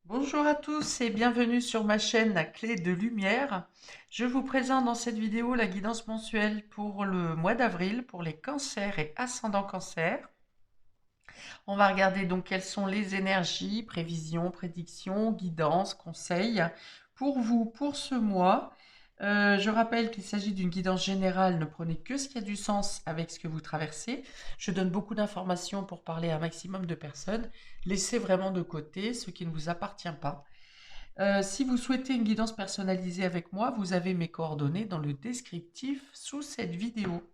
Bonjour à tous et bienvenue sur ma chaîne La Clé de Lumière. Je vous présente dans cette vidéo la guidance mensuelle pour le mois d'avril pour les cancers et ascendants cancer. On va regarder donc quelles sont les énergies, prévisions, prédictions, guidances, conseils pour vous pour ce mois. Je rappelle qu'il s'agit d'une guidance générale, ne prenez que ce qui a du sens avec ce que vous traversez. Je donne beaucoup d'informations pour parler à un maximum de personnes. Laissez vraiment de côté ce qui ne vous appartient pas. Si vous souhaitez une guidance personnalisée avec moi, vous avez mes coordonnées dans le descriptif sous cette vidéo.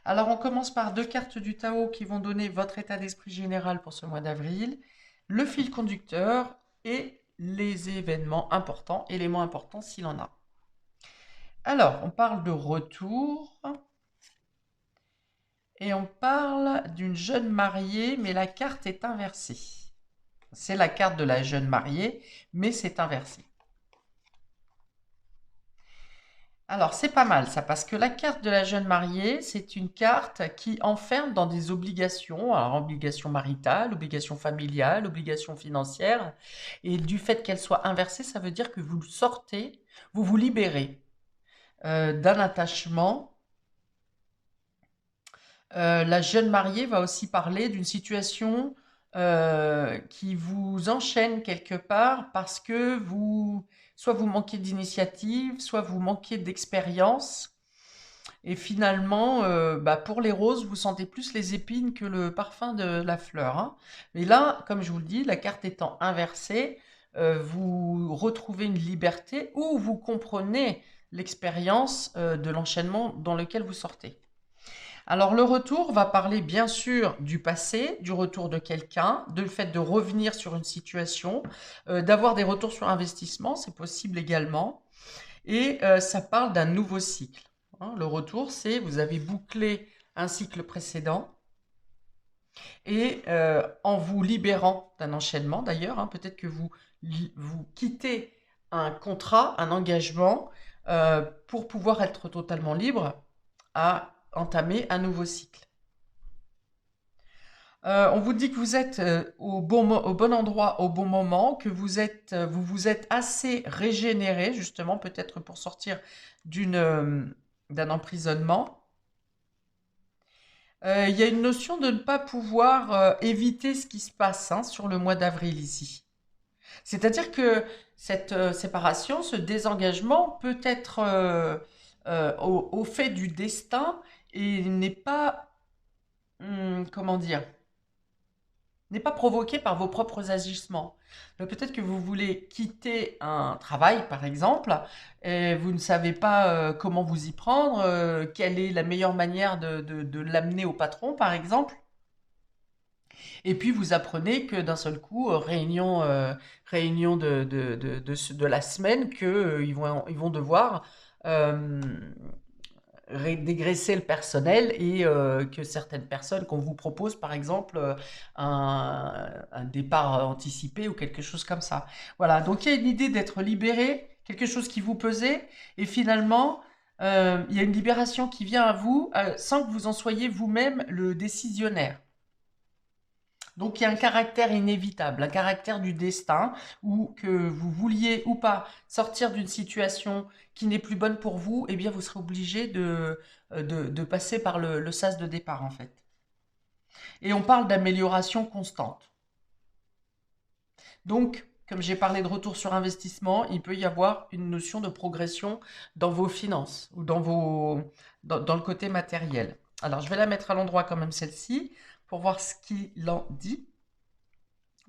Alors on commence par deux cartes du Tao qui vont donner votre état d'esprit général pour ce mois d'avril, le fil conducteur et les événements importants, éléments importants s'il en a. Alors, on parle de retour et on parle d'une jeune mariée, mais la carte est inversée. C'est la carte de la jeune mariée, mais c'est inversé. Alors, c'est pas mal ça, parce que la carte de la jeune mariée, c'est une carte qui enferme dans des obligations, alors obligations maritales, obligations familiales, obligations financières, et du fait qu'elle soit inversée, ça veut dire que vous sortez, vous vous libérez d'un attachement. La jeune mariée va aussi parler d'une situation qui vous enchaîne quelque part parce que soit vous manquez d'initiative, soit vous manquez d'expérience. Et finalement, pour les roses, vous sentez plus les épines que le parfum de la fleur, hein. Mais là, comme je vous le dis, la carte étant inversée, vous retrouvez une liberté où vous comprenez l'expérience de l'enchaînement dans lequel vous sortez. Alors le retour va parler bien sûr du passé, du retour de quelqu'un, de le fait de revenir sur une situation, d'avoir des retours sur investissement, c'est possible également. Et ça parle d'un nouveau cycle, hein. Le retour, c'est vous avez bouclé un cycle précédent et en vous libérant d'un enchaînement d'ailleurs, hein, peut-être que vous quittez un contrat, un engagement pour pouvoir être totalement libre à entamer un nouveau cycle. On vous dit que vous êtes au bon endroit au bon moment, que vous vous êtes assez régénéré justement peut-être pour sortir d'un emprisonnement. Il y a une notion de ne pas pouvoir éviter ce qui se passe, hein, sur le mois d'avril ici. C'est-à-dire que cette séparation, ce désengagement peut être au fait du destin et n'est pas, comment dire, n'est pas provoqué par vos propres agissements. Donc peut-être que vous voulez quitter un travail, par exemple, et vous ne savez pas comment vous y prendre, quelle est la meilleure manière de l'amener au patron, par exemple. Et puis vous apprenez que d'un seul coup, réunion de la semaine, qu'ils ils vont devoir euh, dégraisser le personnel et que certaines personnes, qu'on vous propose par exemple un départ anticipé ou quelque chose comme ça. Voilà, donc il y a une idée d'être libéré, quelque chose qui vous pesait, et finalement il y a une libération qui vient à vous sans que vous en soyez vous-même le décisionnaire. Donc il y a un caractère inévitable, un caractère du destin, où que vous vouliez ou pas sortir d'une situation qui n'est plus bonne pour vous, eh bien vous serez obligé de passer par le sas de départ en fait. Et on parle d'amélioration constante. Donc, comme j'ai parlé de retour sur investissement, il peut y avoir une notion de progression dans vos finances ou dans le côté matériel. Alors, je vais la mettre à l'endroit quand même celle-ci pour voir ce qu'il en dit.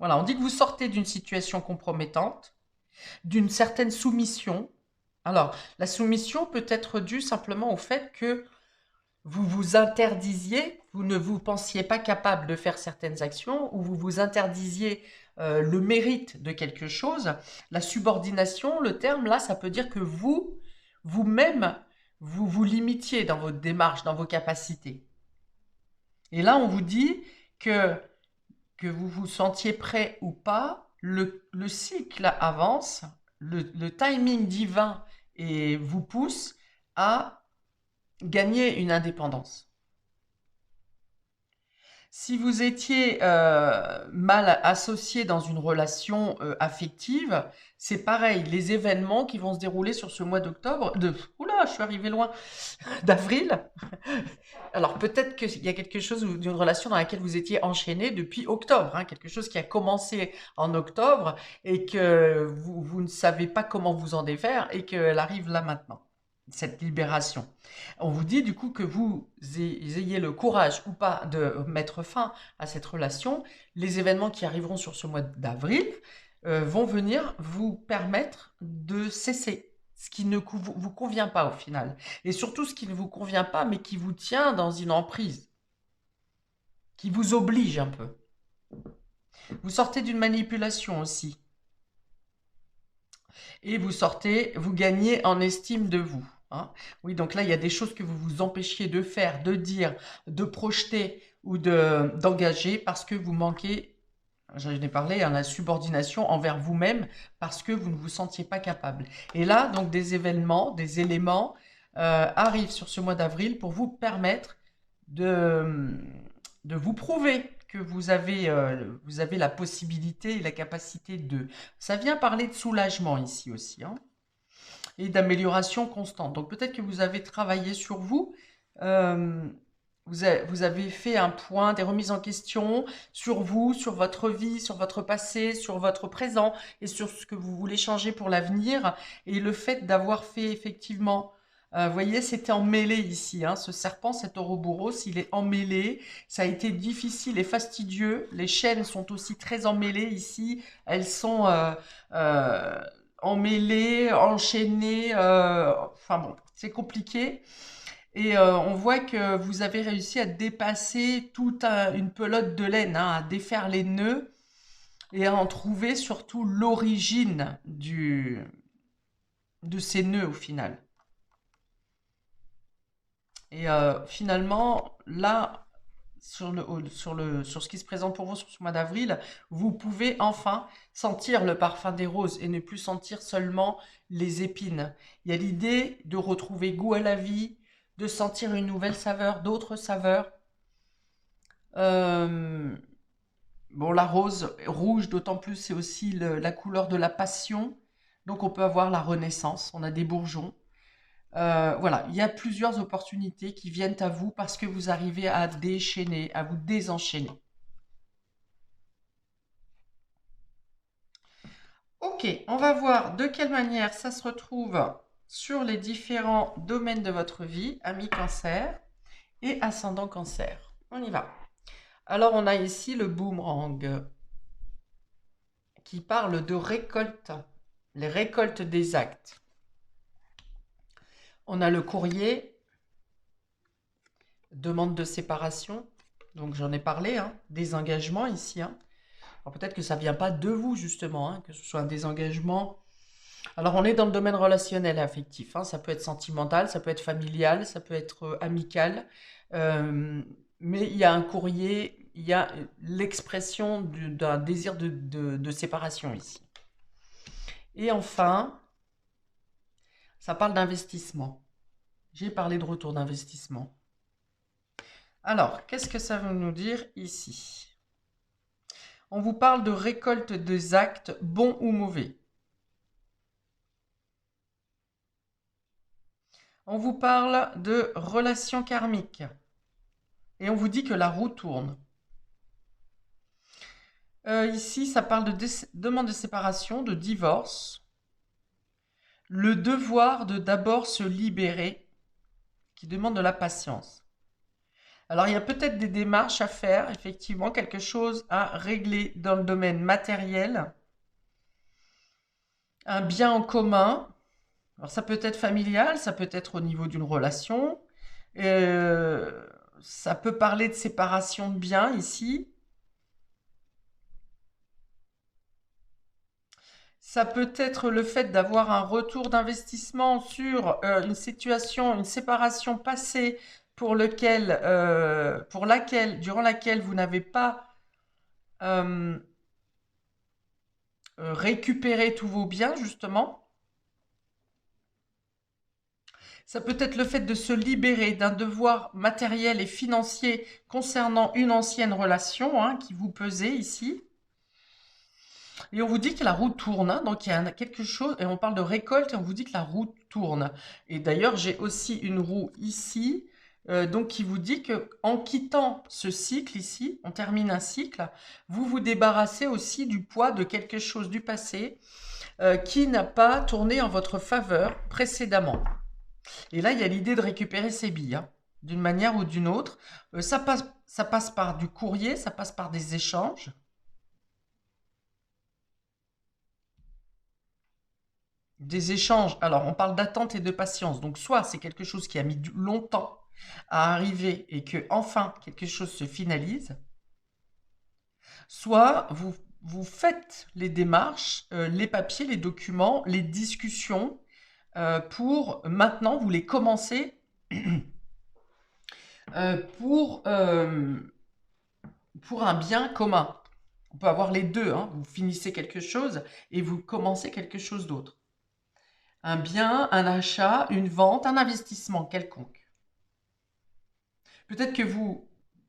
Voilà, on dit que vous sortez d'une situation compromettante, d'une certaine soumission. Alors, la soumission peut être due simplement au fait que vous vous interdisiez, vous ne vous pensiez pas capable de faire certaines actions, ou vous vous interdisiez le mérite de quelque chose. La subordination, le terme là, ça peut dire que vous-même, vous vous limitiez dans votre démarche, dans vos capacités. Et là, on vous dit que vous vous sentiez prêt ou pas, le cycle avance, le timing divin et vous pousse à gagner une indépendance. Si vous étiez mal associé dans une relation affective, c'est pareil. Les événements qui vont se dérouler sur ce mois d'octobre, oula, je suis arrivé loin, d'avril. Alors peut-être qu'il y a quelque chose d'une relation dans laquelle vous étiez enchaîné depuis octobre, hein, quelque chose qui a commencé en octobre et que vous ne savez pas comment vous en défaire et qu'elle arrive là maintenant, cette libération. On vous dit du coup que vous ayez le courage ou pas de mettre fin à cette relation. Les événements qui arriveront sur ce mois d'avril vont venir vous permettre de cesser ce qui ne vous convient pas au final. Et surtout ce qui ne vous convient pas, mais qui vous tient dans une emprise, qui vous oblige un peu. Vous sortez d'une manipulation aussi. Et vous gagnez en estime de vous. Hein. Oui, donc là, il y a des choses que vous vous empêchiez de faire, de dire, de projeter ou d'engager parce que vous manquez, j'en ai parlé, hein, la subordination envers vous-même parce que vous ne vous sentiez pas capable. Et là, donc, des événements, des éléments arrivent sur ce mois d'avril pour vous permettre de, de vous prouver que vous avez la possibilité et la capacité de. Ça vient parler de soulagement ici aussi, hein, et d'amélioration constante. Donc peut-être que vous avez travaillé sur vous, euh, vous avez fait un point, des remises en question sur vous, sur votre vie, sur votre passé, sur votre présent et sur ce que vous voulez changer pour l'avenir. Et le fait d'avoir fait effectivement, vous voyez, c'était emmêlé ici, hein, ce serpent, cet Ouroboros, il est emmêlé. Ça a été difficile et fastidieux. Les chaînes sont aussi très emmêlées ici. Elles sont emmêlées, enchaînées. Enfin bon, c'est compliqué. Et on voit que vous avez réussi à dépasser toute une pelote de laine, hein, à défaire les nœuds et à en trouver surtout l'origine de ces nœuds au final. Et finalement, là, sur ce qui se présente pour vous sur ce mois d'avril, vous pouvez enfin sentir le parfum des roses et ne plus sentir seulement les épines. Il y a l'idée de retrouver goût à la vie, de sentir une nouvelle saveur, d'autres saveurs. Euh, bon, la rose rouge, d'autant plus, c'est aussi la couleur de la passion. Donc on peut avoir la renaissance, on a des bourgeons. Voilà, il y a plusieurs opportunités qui viennent à vous parce que vous arrivez à déchaîner, à vous désenchaîner. Ok, on va voir de quelle manière ça se retrouve sur les différents domaines de votre vie, ami cancer et ascendant cancer. On y va. Alors on a ici le boomerang qui parle de récolte, les récoltes des actes. On a le courrier, demande de séparation, donc j'en ai parlé, hein, désengagement ici. Hein. Alors peut-être que ça ne vient pas de vous justement, hein, que ce soit un désengagement. Alors on est dans le domaine relationnel et affectif, hein, ça peut être sentimental, ça peut être familial, ça peut être amical, euh, mais il y a un courrier, il y a l'expression d'un désir de séparation ici. Et enfin, ça parle d'investissement. J'ai parlé de retour d'investissement. Alors, qu'est-ce que ça veut nous dire ici? On vous parle de récolte des actes, bons ou mauvais. On vous parle de relations karmiques. Et on vous dit que la roue tourne. Ici, ça parle de demande de séparation, de divorce. Le devoir de d'abord se libérer, qui demande de la patience. Alors, il y a peut-être des démarches à faire, effectivement, quelque chose à régler dans le domaine matériel, un bien en commun. Alors, ça peut être familial, ça peut être au niveau d'une relation. Euh, Ça peut parler de séparation de biens ici. Ça peut être le fait d'avoir un retour d'investissement sur une situation, une séparation passée durant laquelle vous n'avez pas euh, récupéré tous vos biens, justement. Ça peut être le fait de se libérer d'un devoir matériel et financier concernant une ancienne relation hein, qui vous pesait ici. Et on vous dit que la roue tourne, hein, donc il y a quelque chose, et on parle de récolte, et on vous dit que la roue tourne. Et d'ailleurs, j'ai aussi une roue ici, donc qui vous dit que en quittant ce cycle ici, on termine un cycle, vous vous débarrassez aussi du poids de quelque chose du passé qui n'a pas tourné en votre faveur précédemment. Et là, il y a l'idée de récupérer ses billes, hein, d'une manière ou d'une autre. Ça passe par du courrier, ça passe par des échanges. Des échanges, alors on parle d'attente et de patience, donc soit c'est quelque chose qui a mis longtemps à arriver et que enfin quelque chose se finalise, soit vous faites les démarches, les papiers, les documents, les discussions pour maintenant vous les commencez pour, pour un bien commun. On peut avoir les deux, hein. Vous finissez quelque chose et vous commencez quelque chose d'autre. Un bien, un achat, une vente, un investissement quelconque. Peut-être que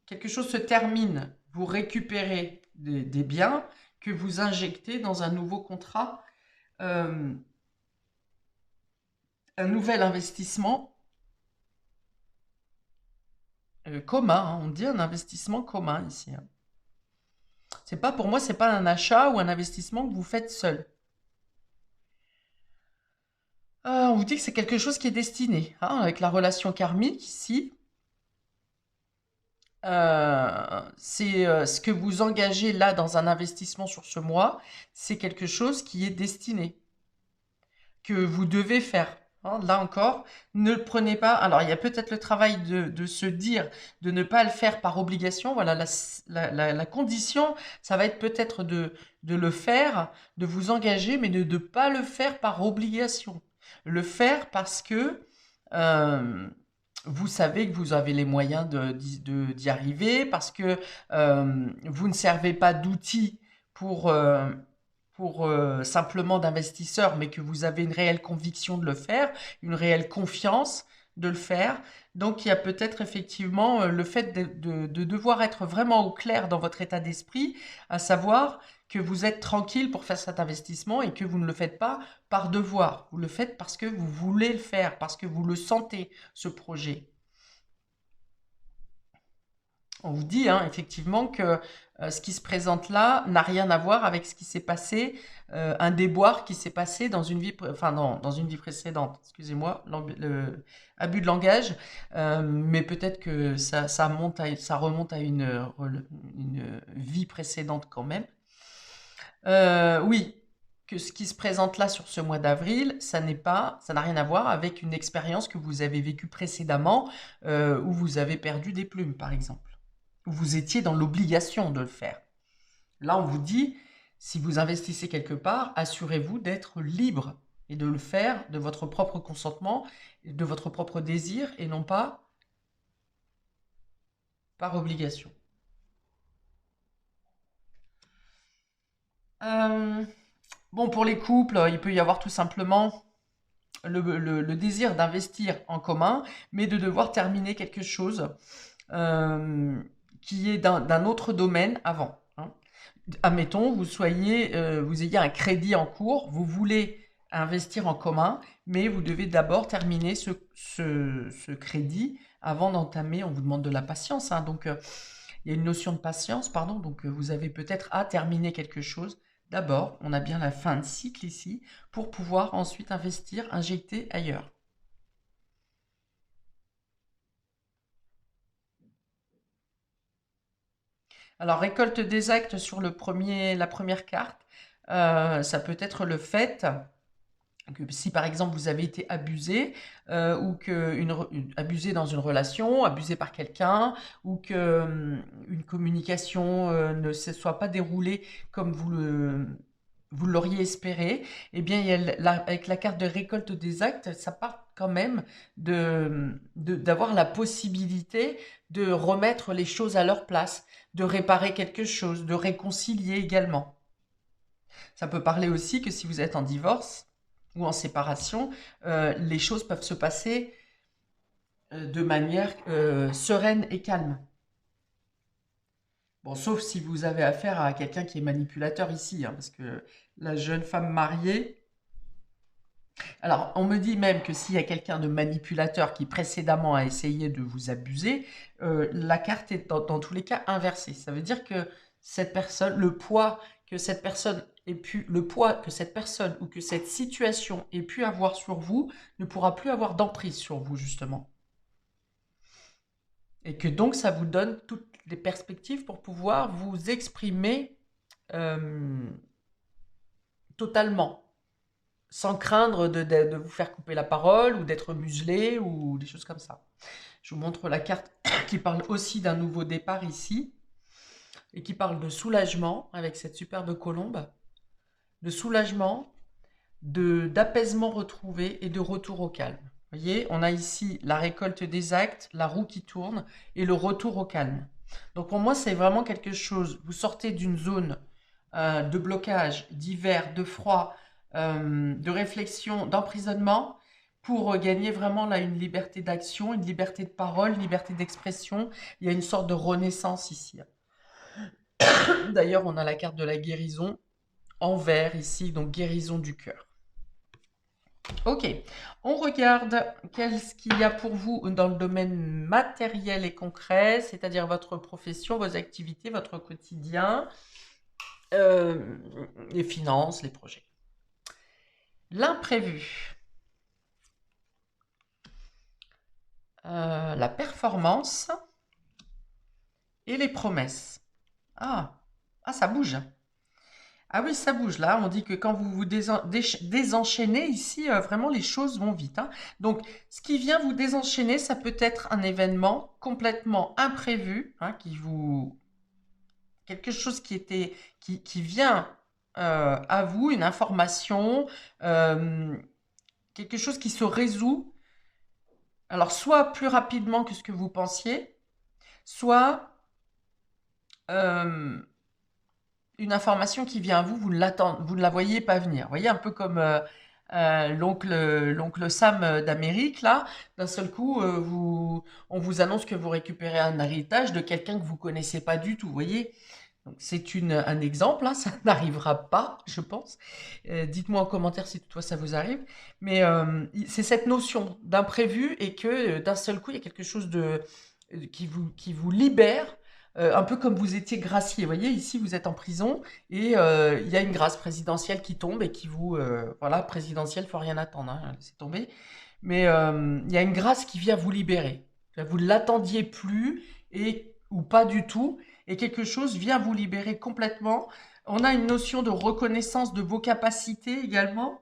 quelque chose se termine, vous récupérez des biens que vous injectez dans un nouveau contrat, un nouvel investissement commun, hein. On dit un investissement commun ici, hein. C'est pas, pour moi, c'est pas un achat ou un investissement que vous faites seul. On vous dit que c'est quelque chose qui est destiné, hein, avec la relation karmique ici. C'est ce que vous engagez là dans un investissement sur ce mois, c'est quelque chose qui est destiné, que vous devez faire, hein. Là encore, ne le prenez pas. Alors, il y a peut-être le travail de se dire de ne pas le faire par obligation. Voilà, la condition, ça va être peut-être de le faire, de vous engager, mais de ne pas le faire par obligation. Le faire parce que vous savez que vous avez les moyens d'y arriver, parce que vous ne servez pas d'outil pour simplement d'investisseur, mais que vous avez une réelle conviction de le faire, une réelle confiance de le faire. Donc il y a peut-être effectivement le fait de devoir être vraiment au clair dans votre état d'esprit, à savoir que vous êtes tranquille pour faire cet investissement et que vous ne le faites pas par devoir. Vous le faites parce que vous voulez le faire, parce que vous le sentez, ce projet. On vous dit hein, effectivement que ce qui se présente là n'a rien à voir avec ce qui s'est passé, un déboire qui s'est passé dans une vie, enfin non, dans une vie précédente. Excusez-moi, abus de langage, mais peut-être que ça remonte à une vie précédente quand même. Oui, que ce qui se présente là sur ce mois d'avril, ça n'a rien à voir avec une expérience que vous avez vécue précédemment, où vous avez perdu des plumes, par exemple, où vous étiez dans l'obligation de le faire. Là, on vous dit, si vous investissez quelque part, assurez-vous d'être libre et de le faire de votre propre consentement, de votre propre désir, et non pas par obligation. Bon, pour les couples, il peut y avoir tout simplement le désir d'investir en commun, mais de devoir terminer quelque chose qui est d'un autre domaine avant, hein. Admettons, vous ayez un crédit en cours, vous voulez investir en commun, mais vous devez d'abord terminer ce crédit avant d'entamer. On vous demande de la patience, hein, donc il y a une notion de patience, pardon. Donc vous avez peut-être à terminer quelque chose. D'abord, on a bien la fin de cycle ici pour pouvoir ensuite investir, injecter ailleurs. Alors, récolte des actes sur la première carte, ça peut être le fait que si par exemple vous avez été abusé ou abusé dans une relation, abusé par quelqu'un, ou que une communication ne se soit pas déroulée comme vous l'auriez espéré, eh bien avec la carte de récolte des actes, ça part quand même d'avoir la possibilité de remettre les choses à leur place, de réparer quelque chose, de réconcilier également. Ça peut parler aussi que si vous êtes en divorce ou en séparation, les choses peuvent se passer de manière sereine et calme. Bon, sauf si vous avez affaire à quelqu'un qui est manipulateur ici, hein, parce que la jeune femme mariée. Alors, on me dit même que s'il y a quelqu'un de manipulateur qui précédemment a essayé de vous abuser, la carte est dans tous les cas inversée. Ça veut dire que cette personne, le poids que cette personne le poids que cette personne ou que cette situation ait pu avoir sur vous ne pourra plus avoir d'emprise sur vous, justement. Et que donc, ça vous donne toutes les perspectives pour pouvoir vous exprimer euh, totalement, sans craindre de vous faire couper la parole ou d'être muselé ou des choses comme ça. Je vous montre la carte qui parle aussi d'un nouveau départ ici et qui parle de soulagement avec cette superbe colombe, de soulagement, d'apaisement retrouvé et de retour au calme. Vous voyez, on a ici la récolte des actes, la roue qui tourne et le retour au calme. Donc pour moi, c'est vraiment quelque chose, vous sortez d'une zone de blocage, d'hiver, de froid, de réflexion, d'emprisonnement, pour gagner vraiment là une liberté d'action, une liberté de parole, une liberté d'expression. Il y a une sorte de renaissance ici. D'ailleurs, on a la carte de la guérison en vert ici, donc guérison du cœur. Ok, on regarde qu'est-ce qu'il y a pour vous dans le domaine matériel et concret, c'est-à-dire votre profession, vos activités, votre quotidien, les finances, les projets. L'imprévu, la performance et les promesses. Ah, ça bouge. Ah oui, ça bouge là. On dit que quand vous vous désenchaînez ici, vraiment les choses vont vite, hein. Donc, ce qui vient vous désenchaîner, ça peut être un événement complètement imprévu, hein, quelque chose qui vient à vous, une information, quelque chose qui se résout. Alors, soit plus rapidement que ce que vous pensiez, soit une information qui vient à vous, vous ne la voyez pas venir. Vous voyez, un peu comme l'oncle Sam d'Amérique, là, d'un seul coup, on vous annonce que vous récupérez un héritage de quelqu'un que vous connaissez pas du tout, vous voyez. Donc c'est un exemple, hein, ça n'arrivera pas, je pense. Dites-moi en commentaire si toutefois ça vous arrive. Mais c'est cette notion d'imprévu et que d'un seul coup, il y a quelque chose qui vous libère, un peu comme vous étiez gracié. Vous voyez, ici, vous êtes en prison et il y a une grâce présidentielle qui tombe et qui vous... voilà, présidentielle, faut rien attendre, hein, laissez tomber. Mais il y a une grâce qui vient vous libérer. Vous ne l'attendiez plus ou pas du tout et quelque chose vient vous libérer complètement. On a une notion de reconnaissance de vos capacités également.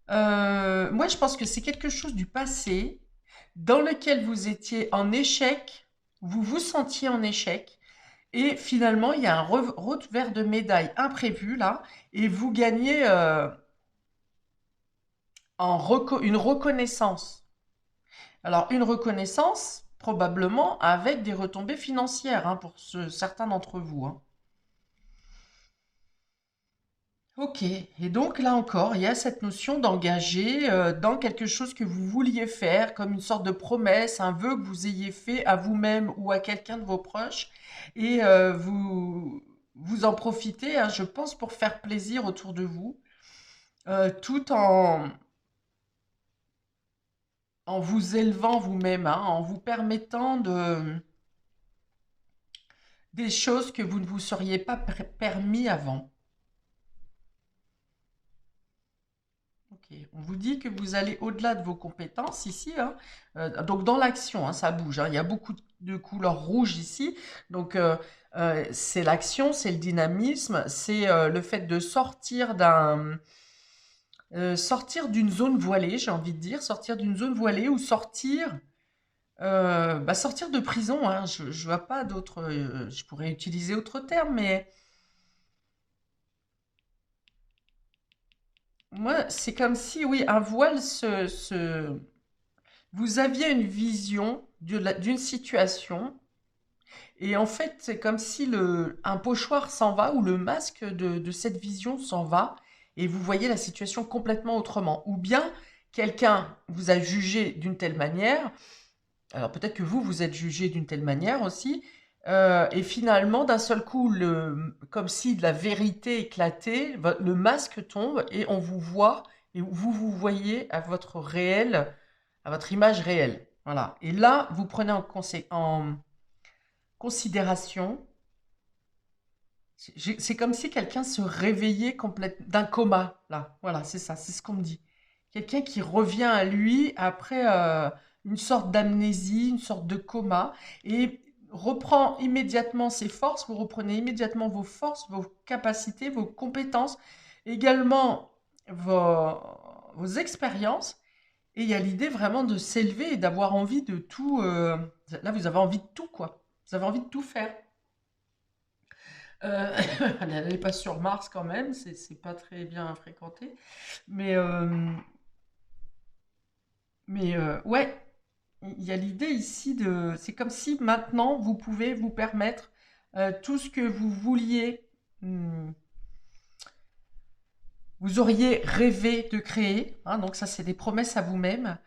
Moi, je pense que c'est quelque chose du passé dans lequel vous étiez en échec, vous vous sentiez en échec, et finalement, il y a un revers de médaille imprévu là, et vous gagnez une reconnaissance. Alors, une reconnaissance, probablement avec des retombées financières, hein, pour certains d'entre vous, hein. Ok, et donc là encore, il y a cette notion d'engager dans quelque chose que vous vouliez faire, comme une sorte de promesse, un vœu que vous ayez fait à vous-même ou à quelqu'un de vos proches, et vous en profitez, hein, je pense, pour faire plaisir autour de vous, tout en vous élevant vous-même, hein, en vous permettant des choses que vous ne vous seriez pas permis avant. Ok, on vous dit que vous allez au-delà de vos compétences ici, hein. Donc dans l'action, hein, ça bouge, hein. Il y a beaucoup de couleurs rouges ici. Donc c'est l'action, c'est le dynamisme, c'est le fait de sortir d'une zone voilée, j'ai envie de dire, sortir d'une zone voilée ou sortir de prison, hein. Je ne vois pas d'autres, je pourrais utiliser autre terme, mais moi c'est comme si, oui, un voile vous aviez une vision d'une situation et en fait, c'est comme si un pochoir s'en va ou le masque de cette vision s'en va et vous voyez la situation complètement autrement. Ou bien quelqu'un vous a jugé d'une telle manière, alors peut-être que vous êtes jugé d'une telle manière aussi, et finalement, d'un seul coup, comme si de la vérité éclatait, le masque tombe et on vous voit, et vous vous voyez à votre réel, à votre image réelle. Voilà. Et là, vous prenez en considération, c'est comme si quelqu'un se réveillait complètement d'un coma, là. Voilà, c'est ça, c'est ce qu'on me dit. Quelqu'un qui revient à lui après une sorte d'amnésie, une sorte de coma, et reprend immédiatement ses forces, vous reprenez immédiatement vos forces, vos capacités, vos compétences, également vos, vos expériences, et il y a l'idée vraiment de s'élever et d'avoir envie de tout. Là, vous avez envie de tout, quoi. Vous avez envie de tout faire. Euh, N'allez pas sur Mars quand même, c'est pas très bien fréquenté. Mais, euh, mais ouais, il y a l'idée ici de. C'est comme si maintenant vous pouvez vous permettre tout ce que vous vouliez, hum, vous auriez rêvé de créer. Hein, donc ça, c'est des promesses à vous-même.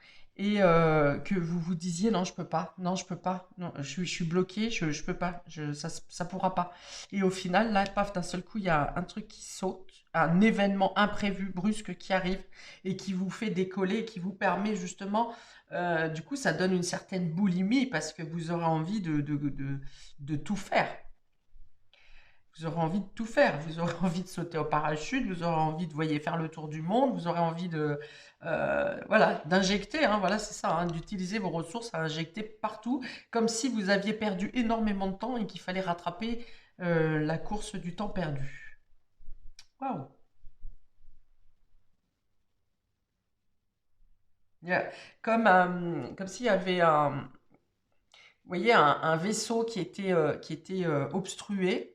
Et que vous vous disiez non, je peux pas, non, je peux pas, non, je suis bloqué, je peux pas, ça pourra pas. Et au final, là, paf, d'un seul coup, il y a un truc qui saute, un événement imprévu, brusque qui arrive et qui vous fait décoller, qui vous permet justement, du coup, ça donne une certaine boulimie parce que vous aurez envie de tout faire. Vous aurez envie de tout faire. Vous aurez envie de sauter au parachute, vous aurez envie de, voyez, faire le tour du monde, vous aurez envie de, voilà, d'injecter, hein, voilà, c'est ça, hein, d'utiliser vos ressources à injecter partout, comme si vous aviez perdu énormément de temps et qu'il fallait rattraper la course du temps perdu. Waouh! Il y a- comme s'il y avait vous voyez, un vaisseau qui était obstrué.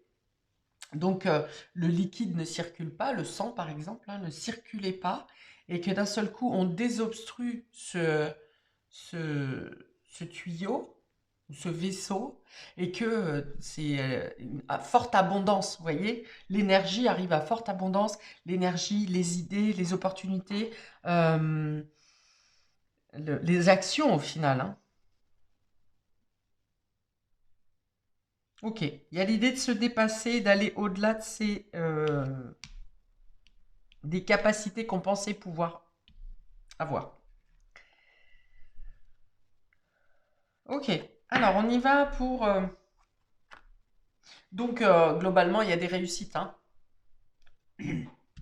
Donc, le liquide ne circule pas, le sang par exemple, hein, ne circulait pas, et que d'un seul coup, on désobstrue ce tuyau, ce vaisseau, et que c'est à forte abondance, vous voyez, l'énergie arrive à forte abondance, l'énergie, les idées, les opportunités, euh, les actions au final. Hein. Ok, il y a l'idée de se dépasser, d'aller au-delà de des capacités qu'on pensait pouvoir avoir. Ok, alors on y va pour... donc globalement, il y a des réussites. Hein.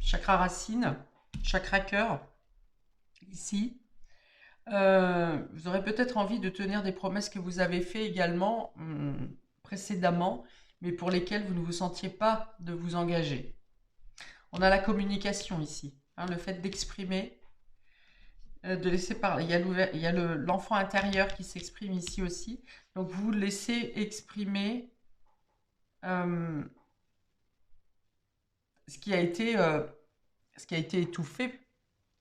Chakra racine, chakra cœur, ici. Vous aurez peut-être envie de tenir des promesses que vous avez fait également précédemment, mais pour lesquelles vous ne vous sentiez pas de vous engager. On a la communication ici, hein, le fait d'exprimer, de laisser parler. Il y a l'enfant intérieur qui s'exprime ici aussi. Donc vous laissez exprimer euh, ce qui a été, euh, ce qui a été étouffé,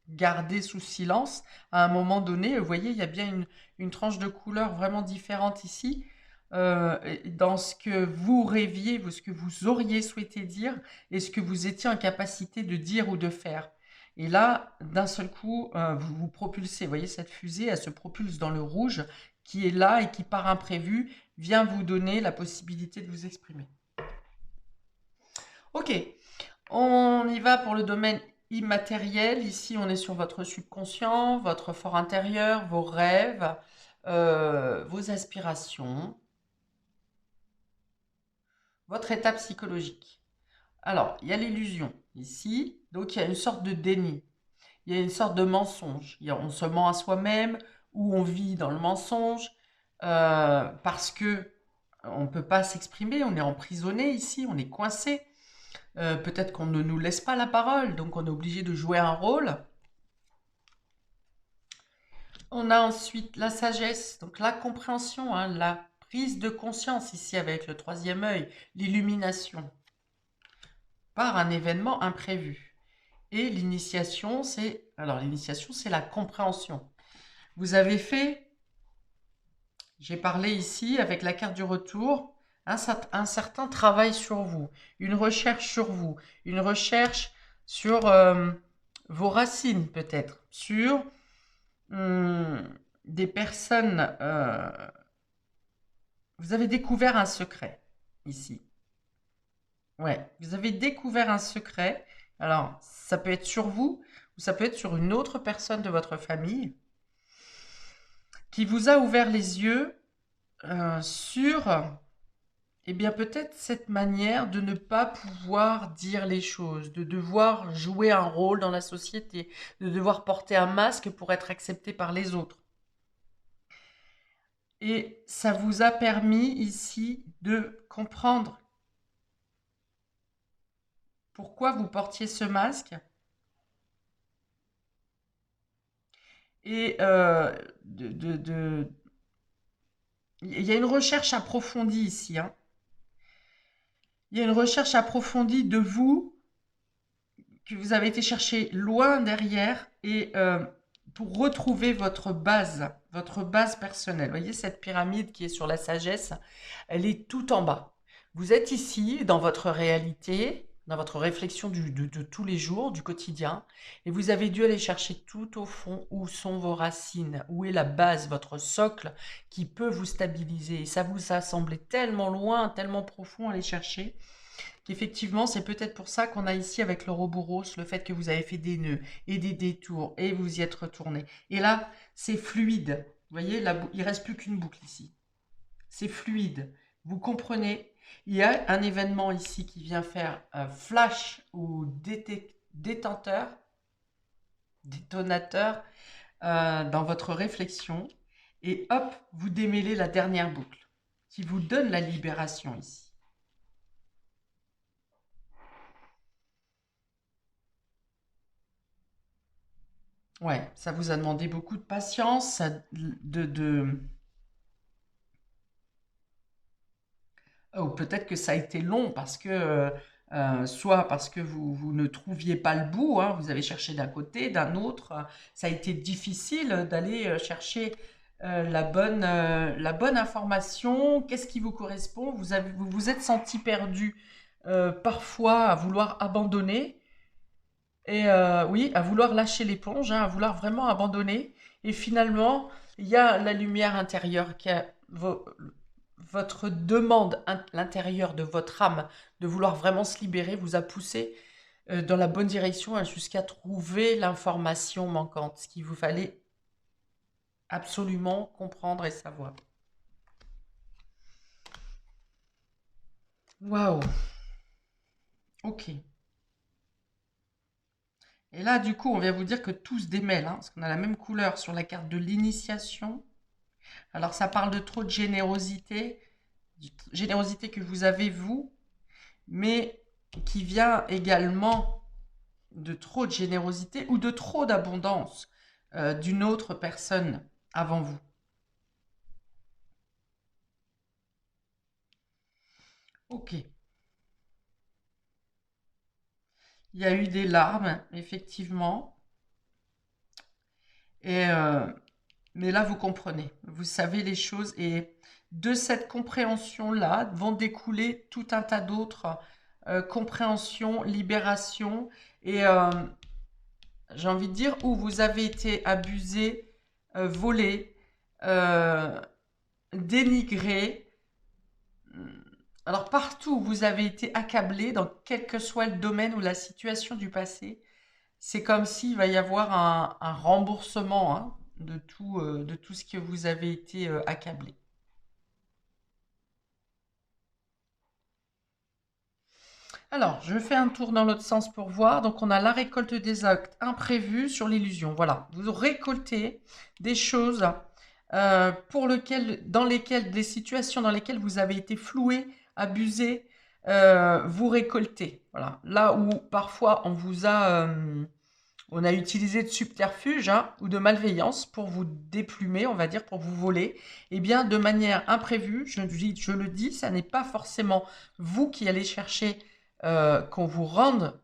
gardé sous silence à un moment donné. Vous voyez, il y a bien une tranche de couleur vraiment différente ici. Dans ce que vous rêviez, ce que vous auriez souhaité dire et ce que vous étiez en capacité de dire ou de faire. Et là, d'un seul coup, vous vous propulsez. Vous voyez, cette fusée, elle se propulse dans le rouge qui est là et qui, par imprévu, vient vous donner la possibilité de vous exprimer. Ok, on y va pour le domaine immatériel. Ici, on est sur votre subconscient, votre fort intérieur, vos rêves, vos aspirations, votre état psychologique. Alors, il y a l'illusion ici, donc il y a une sorte de déni, il y a une sorte de mensonge. On se ment à soi-même ou on vit dans le mensonge parce que on ne peut pas s'exprimer, on est emprisonné ici, on est coincé. Peut-être qu'on ne nous laisse pas la parole, donc on est obligé de jouer un rôle. On a ensuite la sagesse, donc la compréhension, hein, la prise de conscience ici avec le troisième œil, l'illumination par un événement imprévu. Et l'initiation, c'est la compréhension. Vous avez fait, j'ai parlé ici avec la carte du retour, un certain travail sur vous, une recherche sur vous, une recherche sur vos racines peut-être, sur des personnes... vous avez découvert un secret ici. Ouais, vous avez découvert un secret. Alors, ça peut être sur vous ou ça peut être sur une autre personne de votre famille qui vous a ouvert les yeux sur, eh bien, peut-être cette manière de ne pas pouvoir dire les choses, de devoir jouer un rôle dans la société, de devoir porter un masque pour être accepté par les autres. Et ça vous a permis ici de comprendre pourquoi vous portiez ce masque et il y a une recherche approfondie ici, hein. Il y a une recherche approfondie de vous que vous avez été chercher loin derrière et pour retrouver votre base personnelle. Vous voyez cette pyramide qui est sur la sagesse, elle est tout en bas. Vous êtes ici dans votre réalité, dans votre réflexion de tous les jours, du quotidien, et vous avez dû aller chercher tout au fond où sont vos racines, où est la base, votre socle qui peut vous stabiliser. Et ça vous a semblé tellement loin, tellement profond à aller chercher qu'effectivement, c'est peut-être pour ça qu'on a ici avec l'Ouroboros le fait que vous avez fait des nœuds et des détours et vous y êtes retourné. Et là, c'est fluide. Vous voyez, il reste plus qu'une boucle ici. C'est fluide. Vous comprenez, il y a un événement ici qui vient faire un flash ou détonateur dans votre réflexion. Et hop, vous démêlez la dernière boucle qui vous donne la libération ici. Ouais, ça vous a demandé beaucoup de patience, ou peut-être que ça a été long parce que, soit parce que vous ne trouviez pas le bout, hein, vous avez cherché d'un côté, d'un autre, ça a été difficile d'aller chercher la bonne information, qu'est-ce qui vous correspond, vous vous êtes senti perdu parfois à vouloir abandonner, et oui, à vouloir lâcher l'éponge, hein, à vouloir vraiment abandonner. Et finalement, il y a la lumière intérieure qui a votre demande, l'intérieur de votre âme, de vouloir vraiment se libérer, vous a poussé dans la bonne direction hein, jusqu'à trouver l'information manquante, ce qu'il vous fallait absolument comprendre et savoir. Waouh, ok. Et là, du coup, on vient vous dire que tout se démêle, hein, parce qu'on a la même couleur sur la carte de l'initiation. Alors, ça parle de trop de générosité que vous avez, vous, mais qui vient également de trop de générosité ou de trop d'abondance d'une autre personne avant vous. Ok. Il y a eu des larmes, effectivement. Et, mais là, vous comprenez. Vous savez les choses. Et de cette compréhension-là vont découler tout un tas d'autres compréhensions, libérations. Et j'ai envie de dire, où vous avez été abusé, volé, euh, dénigré. Alors partout où vous avez été accablé, dans quel que soit le domaine ou la situation du passé, c'est comme s'il va y avoir un remboursement hein, de tout ce que vous avez été accablé. Alors, je fais un tour dans l'autre sens pour voir. Donc, on a la récolte des actes imprévus sur l'illusion. Voilà, vous récoltez des choses dans lesquelles, des situations dans lesquelles vous avez été floué, abusé, vous récoltez. Voilà, là où parfois on a utilisé de subterfuge hein, ou de malveillance pour vous déplumer, on va dire, pour vous voler. Eh bien, de manière imprévue, je le dis, ça n'est pas forcément vous qui allez chercher qu'on vous rende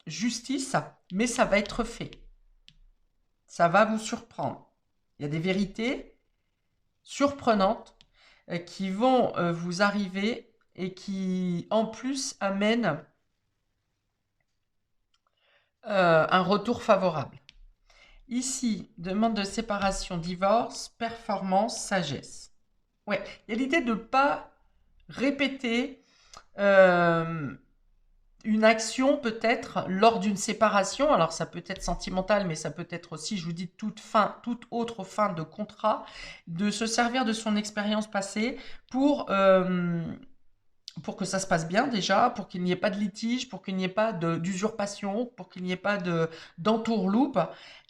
justice, mais ça va être fait. Ça va vous surprendre. Il y a des vérités surprenantes qui vont vous arriver et qui, en plus, amènent un retour favorable. Ici, demande de séparation, divorce, performance, sagesse. Ouais, il y a l'idée de ne pas répéter euh, une action peut-être lors d'une séparation. Alors ça peut être sentimental, mais ça peut être aussi, je vous dis, toute autre fin de contrat, de se servir de son expérience passée pour que ça se passe bien déjà, pour qu'il n'y ait pas de litige, pour qu'il n'y ait pas d'usurpation, pour qu'il n'y ait pas d'entourloupe,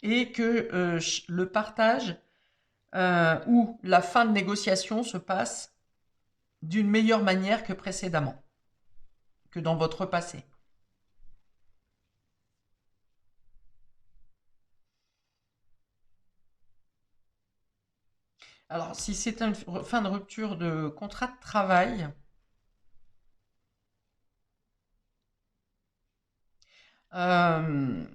et que le partage ou la fin de négociation se passe d'une meilleure manière que précédemment, que dans votre passé. Alors, si c'est une fin de rupture de contrat de travail, euh,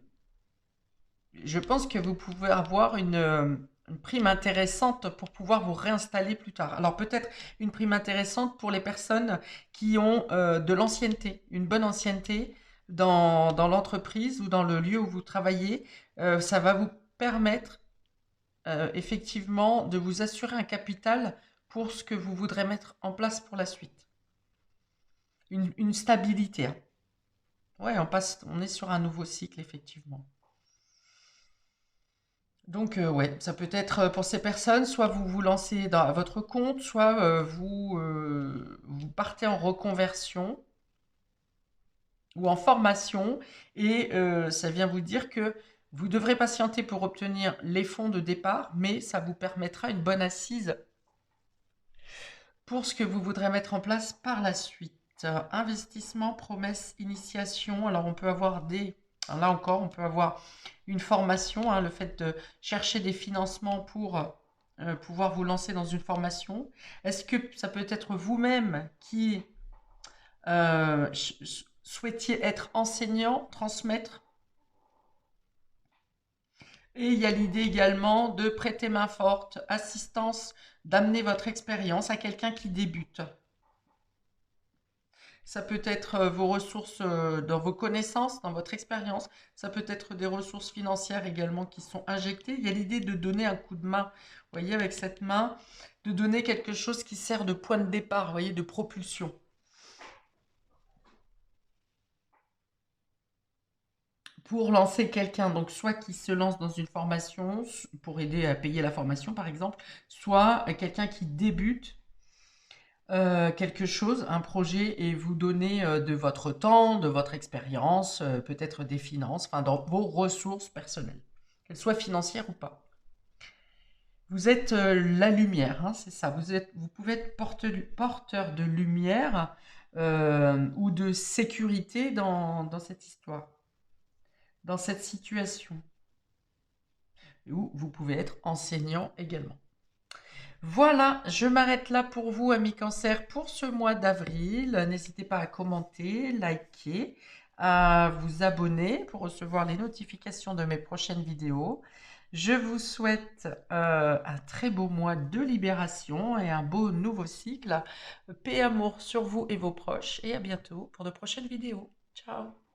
je pense que vous pouvez avoir une prime intéressante pour pouvoir vous réinstaller plus tard. Alors peut-être une prime intéressante pour les personnes qui ont de l'ancienneté, une bonne ancienneté dans l'entreprise ou dans le lieu où vous travaillez. Ça va vous permettre effectivement de vous assurer un capital pour ce que vous voudrez mettre en place pour la suite. Une stabilité, hein. Ouais, on est sur un nouveau cycle, effectivement. Donc, ouais, ça peut être pour ces personnes, soit vous vous lancez à votre compte, soit vous partez en reconversion ou en formation, et ça vient vous dire que vous devrez patienter pour obtenir les fonds de départ, mais ça vous permettra une bonne assise pour ce que vous voudrez mettre en place par la suite. Investissement, promesse, initiation. Alors on peut avoir là encore, on peut avoir une formation, hein, le fait de chercher des financements pour pouvoir vous lancer dans une formation. Est-ce que ça peut être vous-même qui souhaitiez être enseignant, transmettre? Et il y a l'idée également de prêter main forte, assistance, d'amener votre expérience à quelqu'un qui débute. Ça peut être vos ressources dans vos connaissances, dans votre expérience. Ça peut être des ressources financières également qui sont injectées. Il y a l'idée de donner un coup de main, vous voyez, avec cette main, de donner quelque chose qui sert de point de départ, vous voyez, de propulsion. Pour lancer quelqu'un, donc soit qui se lance dans une formation, pour aider à payer la formation par exemple, soit quelqu'un qui débute quelque chose, un projet, et vous donner de votre temps, de votre expérience, peut-être des finances, enfin dans vos ressources personnelles, qu'elles soient financières ou pas. Vous êtes la lumière, hein, c'est ça. Vous pouvez être porteur de lumière ou de sécurité dans cette histoire, dans cette situation. Ou vous pouvez être enseignant également. Voilà, je m'arrête là pour vous, amis cancer, pour ce mois d'avril. N'hésitez pas à commenter, liker, à vous abonner pour recevoir les notifications de mes prochaines vidéos. Je vous souhaite un très beau mois de libération et un beau nouveau cycle. Paix et amour sur vous et vos proches. Et à bientôt pour de prochaines vidéos. Ciao!